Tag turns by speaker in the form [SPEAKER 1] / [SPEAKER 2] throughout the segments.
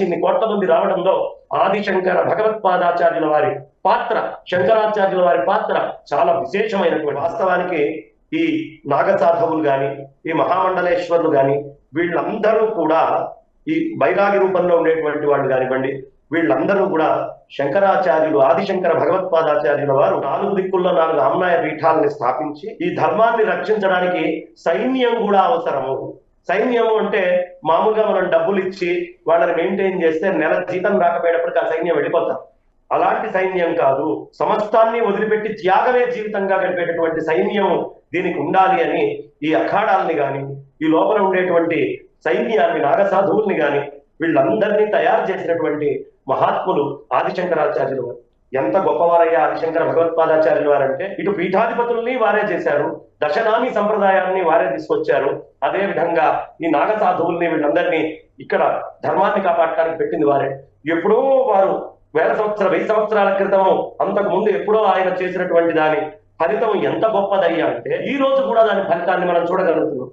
[SPEAKER 1] ఇన్ని కోట్ల మంది రావడంలో ఆదిశంకర భగవత్పాదాచార్యుల వారి పాత్ర, శంకరాచార్యుల వారి పాత్ర చాలా విశేషమైనటువంటి. వాస్తవానికి ఈ నాగసాధవులు గాని, ఈ మహామండలేశ్వరులు గాని, వీళ్ళందరూ కూడా ఈ బైరాగి రూపంలో ఉండేటువంటి వాళ్ళు కానివ్వండి, వీళ్ళందరూ కూడా శంకరాచార్యులు, ఆదిశంకర భగవత్పాదాచార్యుల వారు 4 దిక్కుల్లో 4 ఆమ్నాయ పీఠాలని స్థాపించి ఈ ధర్మాన్ని రక్షించడానికి సైన్యం కూడా అవసరము. సైన్యము అంటే మామూలుగా మనం డబ్బులు ఇచ్చి వాళ్ళని మెయింటైన్ చేస్తే నెల జీతం రాకపోయేటప్పటికి ఆ సైన్యం వెళ్ళిపోతారు. అలాంటి సైన్యం కాదు, సమస్తాన్ని వదిలిపెట్టి త్యాగమే జీవితంగా గడిపేటటువంటి సైన్యం దీనికి ఉండాలి అని ఈ అఖాడాలని గాని, ఈ లోపల ఉండేటువంటి సైన్యాన్ని, నాగసాధువుల్ని గాని వీళ్ళందరినీ తయారు చేసినటువంటి మహాత్ములు ఆదిశంకరాచార్యులు వారు. ఎంత గొప్పవారయ్యా ఆదిశంకర భగవత్పాదాచార్యులు వారంటే, ఇటు పీఠాధిపతుల్ని వారే చేశారు, దశనామి సంప్రదాయాన్ని వారే తీసుకొచ్చారు. అదే విధంగా ఈ నాగసాధువుల్ని వీళ్ళందరినీ ఇక్కడ ధర్మాన్ని కాపాడటానికి పెట్టింది వారే. ఎప్పుడో వారు 1000 సంవత్సరాల క్రితము, అంతకు ముందు ఎప్పుడో ఆయన చేసినటువంటి దాని ఫలితం ఎంత గొప్పదయ్యా అంటే ఈ రోజు కూడా దాని ఫలితాన్ని మనం చూడగలుగుతున్నాం.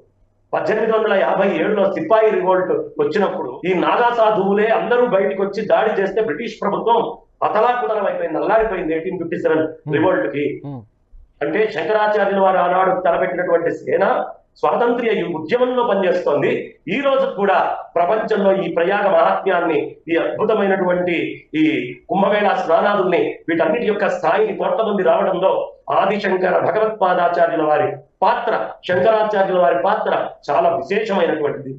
[SPEAKER 1] 1857లో సిపాయి రివోల్ట్ వచ్చినప్పుడు ఈ నాగా సాధువులే అందరూ బయటకు వచ్చి దాడి చేస్తే బ్రిటిష్ ప్రభుత్వం అతలాకుతలం అయిపోయింది, అల్లాడిపోయింది 1857 రివోల్ట్ కి. అంటే శంకరాచార్యుల వారు ఆనాడు తలపెట్టినటువంటి సేన స్వాతంత్ర్య ఉద్యమంలో పనిచేస్తోంది. ఈ రోజు కూడా ప్రపంచంలో ఈ ప్రయాగ మహాత్మ్యాన్ని, ఈ అద్భుతమైనటువంటి ఈ కుంభమేళా స్నానాదుల్ని, వీటన్నిటి యొక్క స్థాయిని కోట్ల మంది రావడంలో ఆదిశంకర భగవత్పాదాచార్యుల వారి పాత్ర, శంకరాచార్యుల వారి పాత్ర చాలా విశేషమైనటువంటిది.